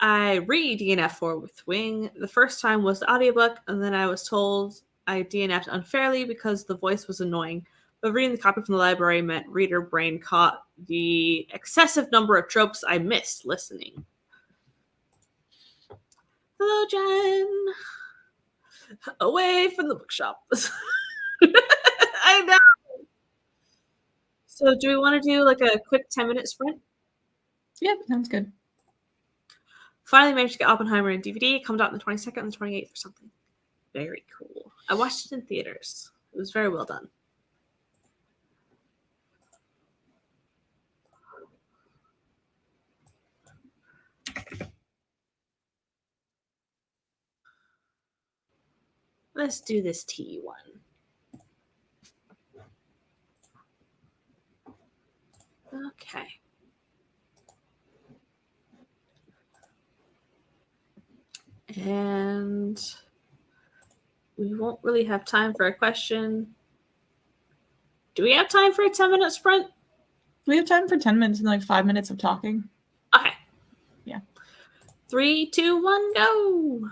I re-DNF for with Wing. The first time was the audiobook, and then I was told I DNF'd unfairly because the voice was annoying. But reading the copy from the library meant reader brain caught the excessive number of tropes I missed listening. Hello, Jen. Away from the bookshop. I know. So do we want to do like a quick 10-minute sprint? Yeah, sounds good. Finally managed to get Oppenheimer in DVD. Comes out on the 22nd and the 28th or something. Very cool. I watched it in theaters. It was very well done. Let's do this T one. Okay. And we won't really have time for a question. Do we have time for a 10-minute sprint? We have time for 10 minutes and like 5 minutes of talking. Okay. Yeah. 3, 2, 1, go.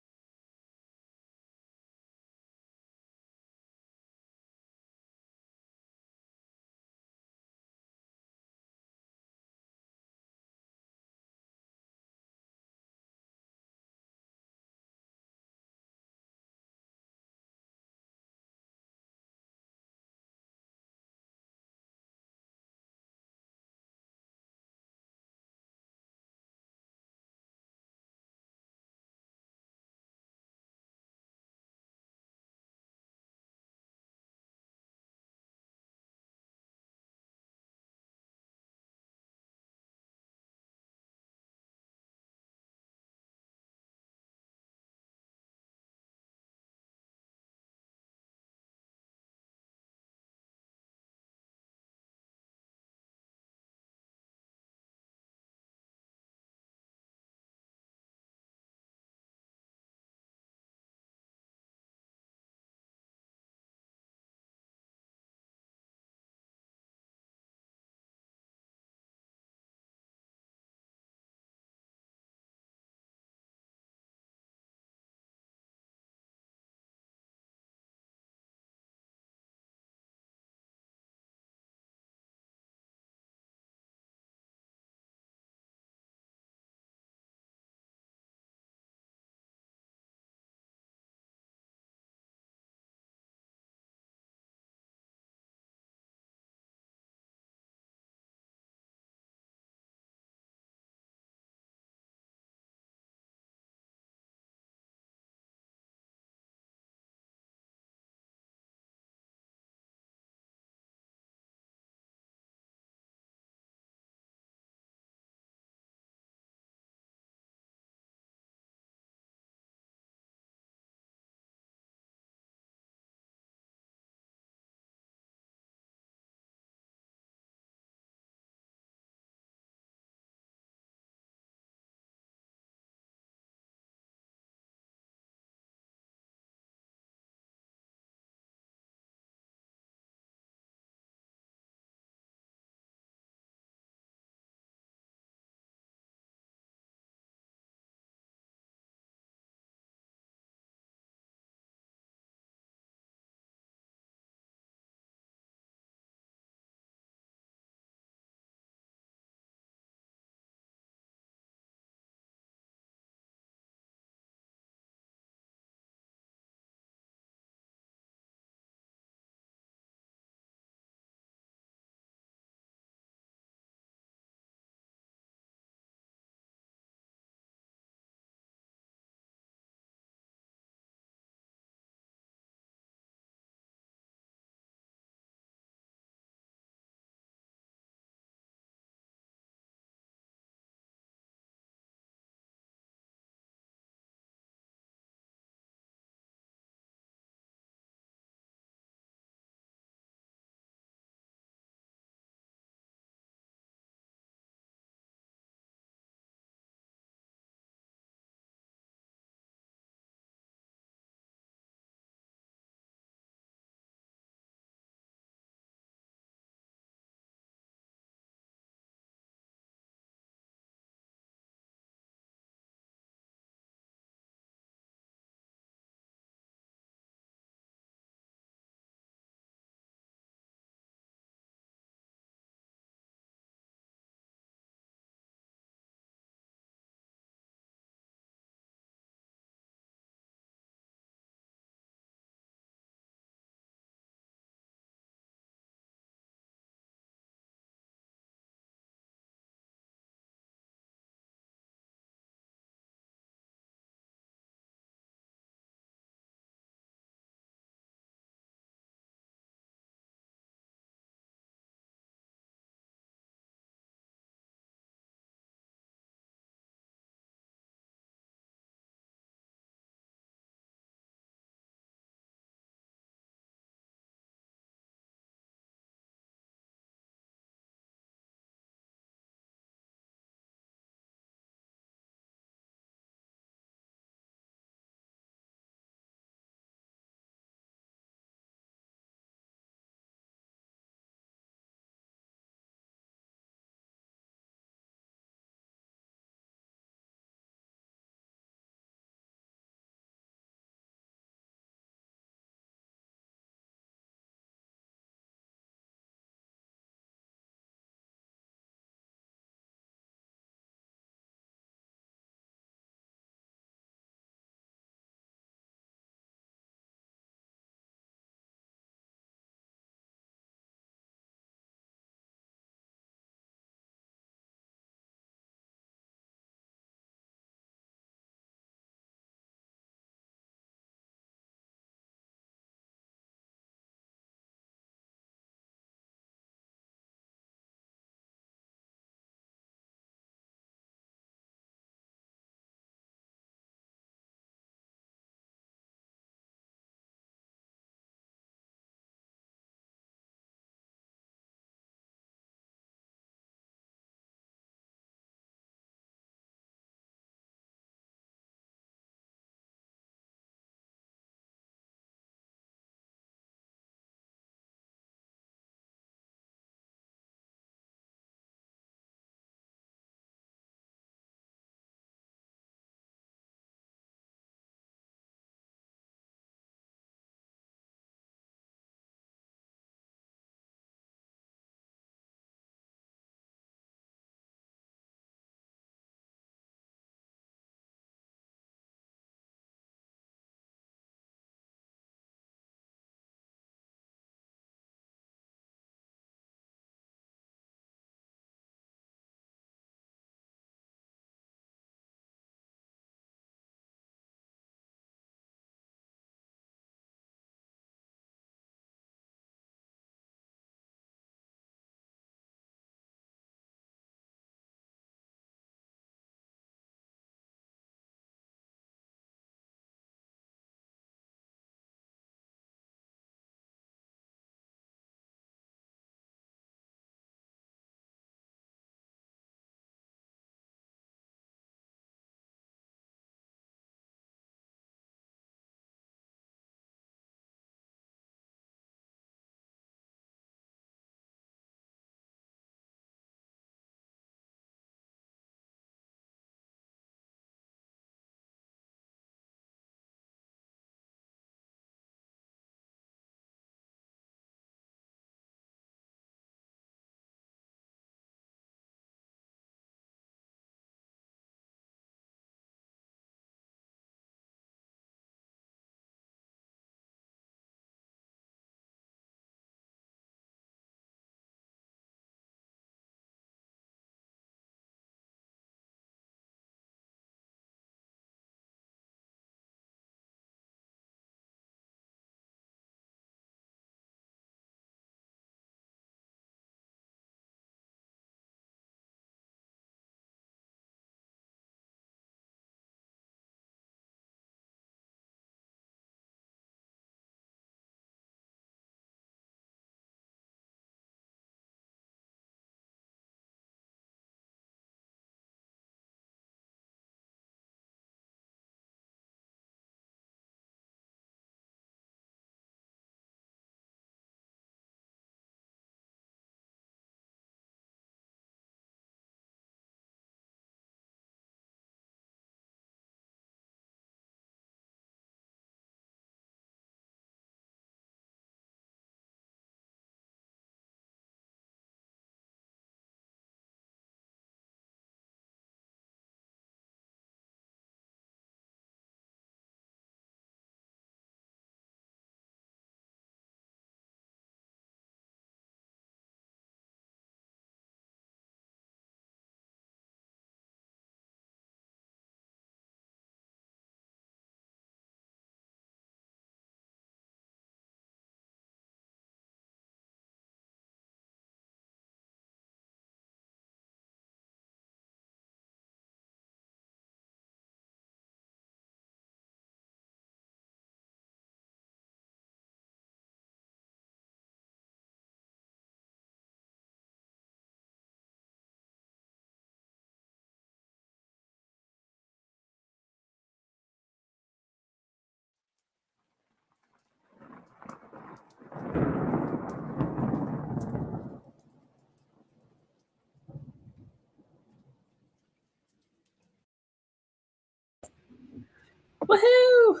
Woohoo!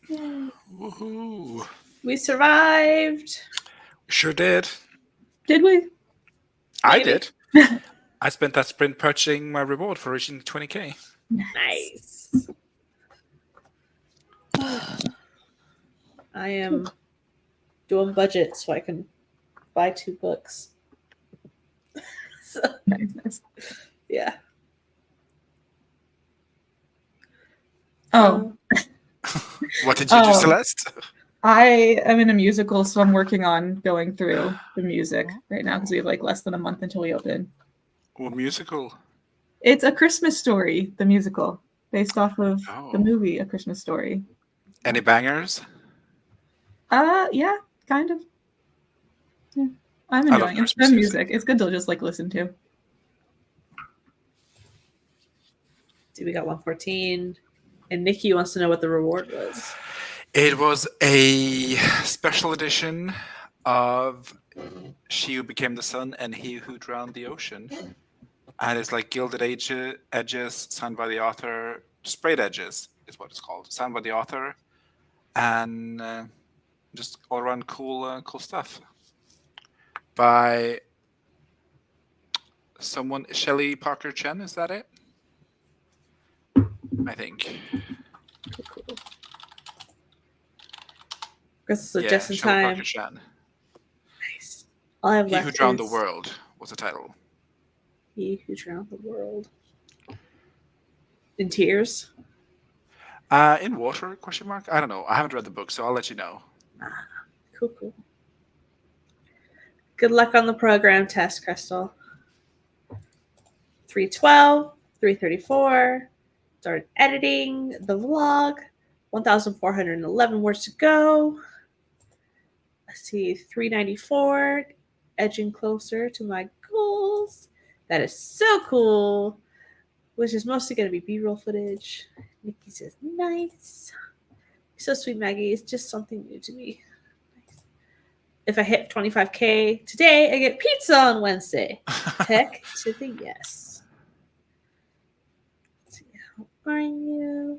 Yay. Woohoo! We survived. Sure did. Did we? I Maybe. did. I spent that sprint purchasing my reward for reaching 20k. Nice. I am doing budget so I can buy 2 books. So, Nice. yeah. Oh, What did you do, Oh. Celeste? I am in a musical, so I'm working on going through the music right now because we have like less than a month until we open. What musical? It's A Christmas Story, the musical, based off of Oh. the movie A Christmas Story. Any bangers? Yeah, kind of. Yeah. I'm I love enjoying it. It's Christmas good music. music. It's good to just like listen to. See, we got 114. And Nikki wants to know what the reward was. It was a special edition of She Who Became the Sun and He Who Drowned the Ocean. And it's like gilded edges, signed by the author. Sprayed edges is what it's called. Signed by the author. And just all around cool stuff. By someone, Shelley Parker Chen, is that it? I think. Cool. So Yeah, just in Shelley time. Parker Chen. Nice. All I have He left Who Drowned the is World was the title. He Who Drowned the World. In tears? In water, question mark? I don't know. I haven't read the book, so I'll let you know. Cool. Good luck on the program test, Crystal. 312, 334. Started editing the vlog. 1,411 words to go. Let's see, 394. Edging closer to my goals. That is so cool. Which is mostly going to be B-roll footage. Nikki says, nice. So sweet, Maggie. It's just something new to me. If I hit 25K today, I get pizza on Wednesday. Heck to the yes. Let's see, how are you?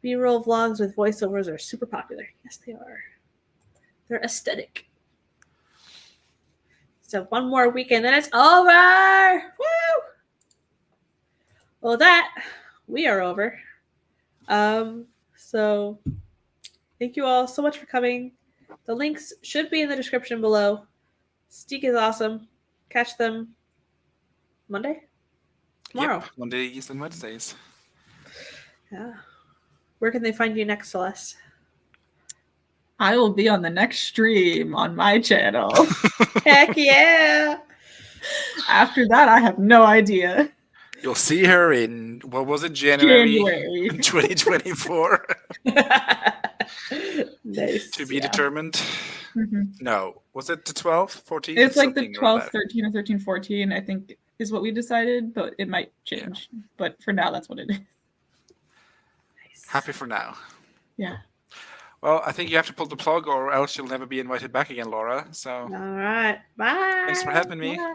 B-roll vlogs with voiceovers are super popular. Yes, they are. They're aesthetic. So one more weekend, then it's over. Woo! Well, that we are over. So thank you all so much for coming. The links should be in the description below. Stig is awesome. Catch them Monday? Tomorrow. Yep, Mondays and Wednesdays. Yeah. Where can they find you next, Celeste? I will be on the next stream on my channel. Heck yeah! After that, I have no idea. You'll see her in, what was it, January. 2024? Nice. To be determined. Mm-hmm. No. Was it the 12th, 14th? It's like the Something around 12th, 13, or 13, 14, I think is what we decided, but it might change. Yeah. But for now, that's what it is. Nice. Happy for now. Yeah. Well, I think you have to pull the plug or else you'll never be invited back again, Laura. So. All right. Bye. Thanks for having me. Bye.